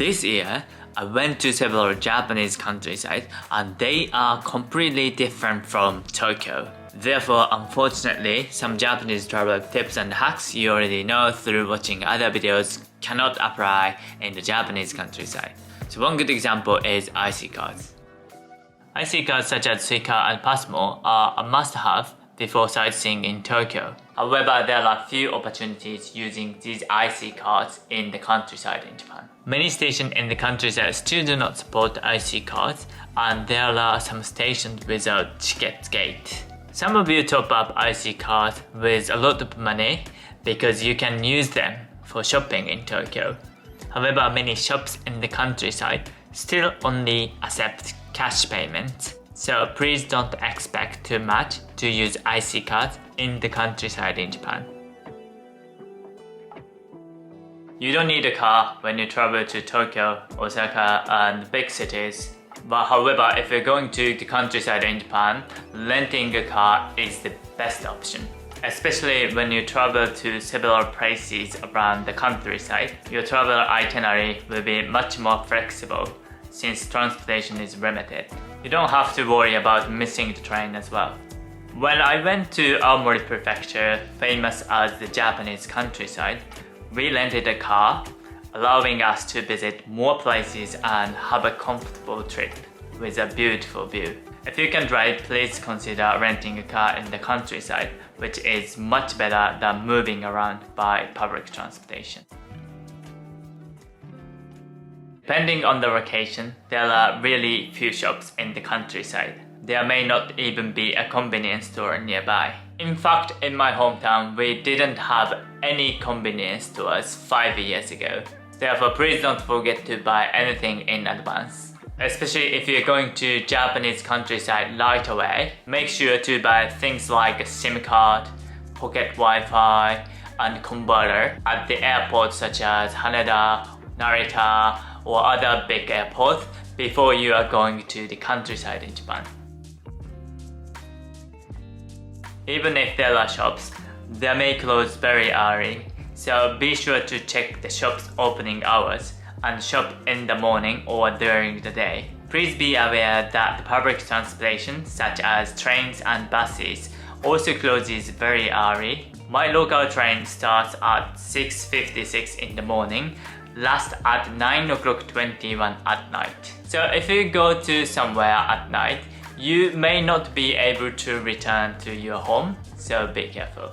This year, I went to several Japanese countryside and they are completely different from Tokyo. Therefore, unfortunately, some Japanese travel tips and hacks you already know through watching other videos cannot apply in the Japanese countryside. So one good example is IC cards. IC cards such as Suica and Pasmo are a must-have before sightseeing in Tokyo. However, there are few opportunities using these IC cards in the countryside in Japan. Many stations in the countryside still do not support IC cards, and there are some stations without ticket gate. Some of you top up IC cards with a lot of money because you can use them for shopping in Tokyo. However, many shops in the countryside still only accept cash payment. So please don't expect too much to use IC cards in the countryside in Japan. You don't need a car when you travel to Tokyo, Osaka and big cities. But however, if you're going to the countryside in Japan, renting a car is the best option. Especially when you travel to several places around the countryside, your travel itinerary will be much more flexible since transportation is limited. You don't have to worry about missing the train as well. When I went to Aomori prefecture, famous as the Japanese countryside, we rented a car, allowing us to visit more places and have a comfortable trip with a beautiful view. If you can drive, please consider renting a car in the countryside, which is much better than moving around by public transportation. Depending on the location, there are really few shops in the countryside. There may not even be a convenience store nearby. In fact, in my hometown, we didn't have any convenience stores 5 years ago. Therefore, please don't forget to buy anything in advance. Especially if you're going to Japanese countryside right away, make sure to buy things like a SIM card, pocket Wi-Fi, and converter at the airports such as Haneda, Narita, or other big airports before you are going to the countryside in Japan. Even if there are shops, they may close very early, so be sure to check the shop's opening hours and shop in the morning or during the day. Please be aware that the public transportation such as trains and buses also closes very early. My local train starts at 6:56 in the morning, lasts at 9:21 at night. So if you go to somewhere at night, you may not be able to return to your home, so be careful.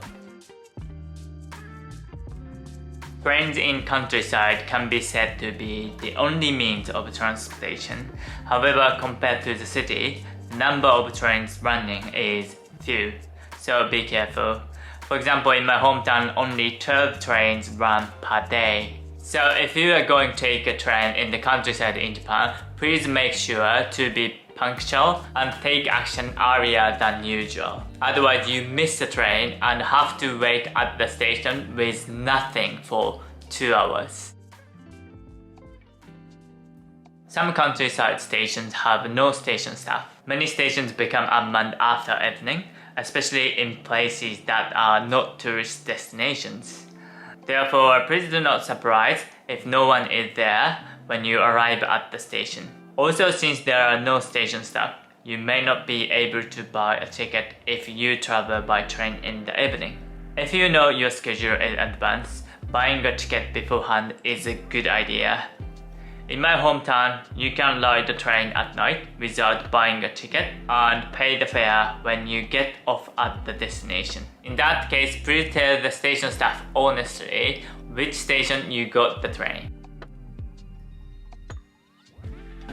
Trains in countryside can be said to be the only means of transportation. However, compared to the city, number of trains running is few, so be careful. For example, in my hometown, only 12 trains run per day. So if you are going to take a train in the countryside in Japan, please make sure to be punctual and take action earlier than usual. Otherwise, you miss the train and have to wait at the station with nothing for 2 hours. Some countryside stations have no station staff. Many stations become unmanned after evening, especially in places that are not tourist destinations. Therefore, please do not surprise if no one is there when you arrive at the station. Also, since there are no station staff, you may not be able to buy a ticket if you travel by train in the evening. If you know your schedule in advance, buying a ticket beforehand is a good idea. In my hometown, you can ride the train at night without buying a ticket and pay the fare when you get off at the destination. In that case, please tell the station staff honestly which station you got the train.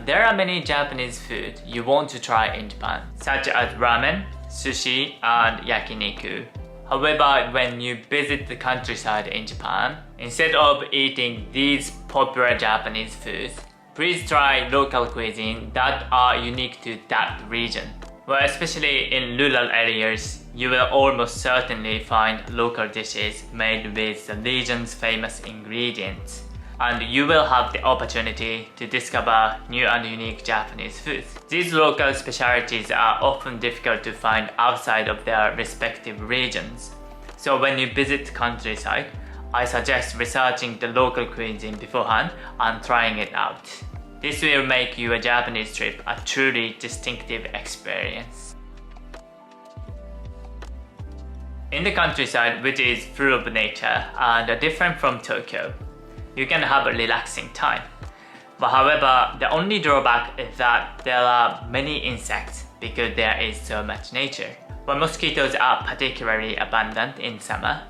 There are many Japanese food you want to try in Japan, such as ramen, sushi, and yakiniku. However, when you visit the countryside in Japan, instead of eating these popular Japanese foods, please try local cuisine that are unique to that region. Well, especially in rural areas, you will almost certainly find local dishes made with the region's famous ingredients. And you will have the opportunity to discover new and unique Japanese foods. These local specialties are often difficult to find outside of their respective regions. So when you visit countryside, I suggest researching the local cuisine beforehand and trying it out. This will make your Japanese trip a truly distinctive experience. In the countryside, which is full of nature and different from Tokyo, you can have a relaxing time. But however, the only drawback is that there are many insects because there is so much nature. But mosquitoes are particularly abundant in summer.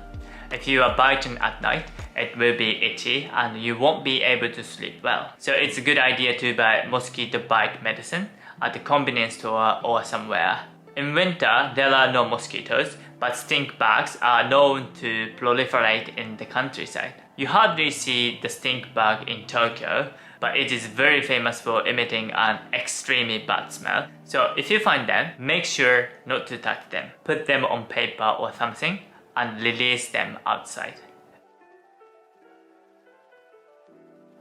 If you are bitten at night, it will be itchy and you won't be able to sleep well. So it's a good idea to buy mosquito bite medicine at the convenience store or somewhere. In winter, there are no mosquitoes, but stink bugs are known to proliferate in the countryside. You hardly see the stink bug in Tokyo, but it is very famous for emitting an extremely bad smell. So if you find them, make sure not to touch them. Put them on paper or something and release them outside.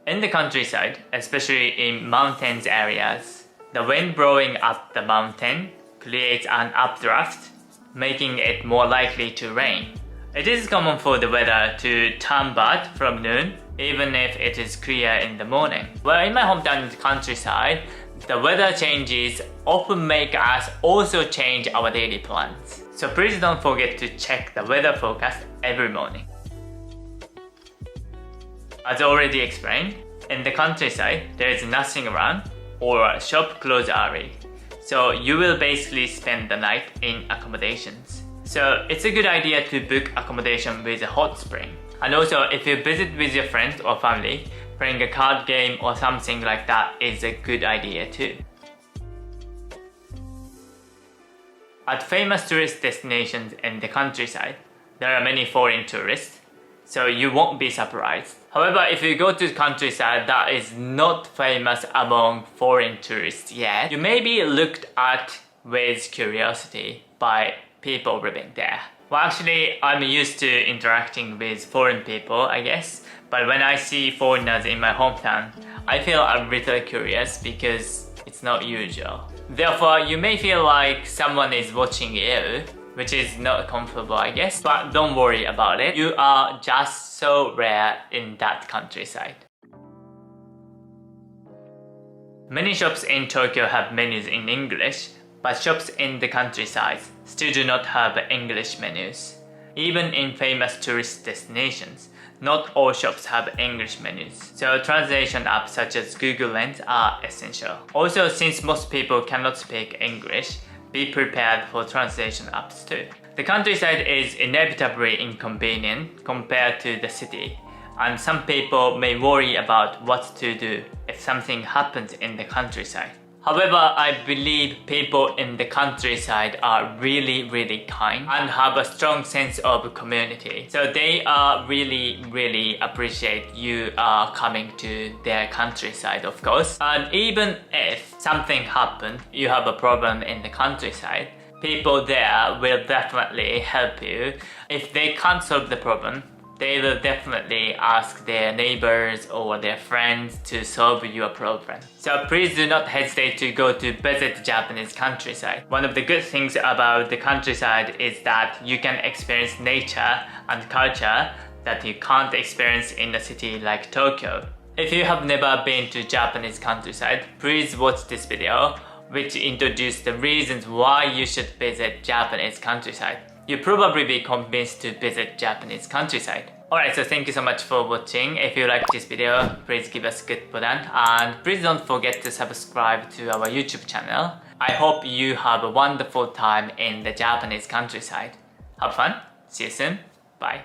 In the countryside, especially in mountains areas, the wind blowing up the mountain creates an updraft, making it more likely to rain. It is common for the weather to turn bad from noon, even if it is clear in the morning. Well, in my hometown in the countryside, the weather changes often make us also change our daily plans. So please don't forget to check the weather forecast every morning. As already explained, in the countryside, there is nothing around or shop close early. So you will basically spend the night in accommodations. So it's a good idea to book accommodation with a hot spring. And also, if you visit with your friends or family, playing a card game or something like that is a good idea too. At famous tourist destinations in the countryside, there are many foreign tourists, so you won't be surprised. However, if you go to the countryside that is not famous among foreign tourists yet, you may be looked at with curiosity by people living there. Well, actually, I'm used to interacting with foreign people, I guess. But when I see foreigners in my hometown, I feel a little curious because it's not usual. Therefore, you may feel like someone is watching you, which is not comfortable, I guess. But don't worry about it. You are just so rare in that countryside. Many shops in Tokyo have menus in English, but shops in the countryside still do not have English menus. Even in famous tourist destinations, not all shops have English menus, so translation apps such as Google Lens are essential. Also, since most people cannot speak English, be prepared for translation apps too. The countryside is inevitably inconvenient compared to the city, and some people may worry about what to do if something happens in the countryside. However, I believe people in the countryside are really kind and have a strong sense of community. So they really appreciate you coming to their countryside, of course. And even if something happened, you have a problem in the countryside, people there will definitely help you. If they can't solve the problem, they will definitely ask their neighbors or their friends to solve your problem. So please do not hesitate to go to visit Japanese countryside. One of the good things about the countryside is that you can experience nature and culture that you can't experience in a city like Tokyo. If you have never been to Japanese countryside, please watch this video, which introduces the reasons why you should visit Japanese countryside. You'll probably be convinced to visit Japanese countryside. Alright, so thank you so much for watching. If you like this video, please give us a good button and please don't forget to subscribe to our YouTube channel. I hope you have a wonderful time in the Japanese countryside. Have fun, see you soon, bye.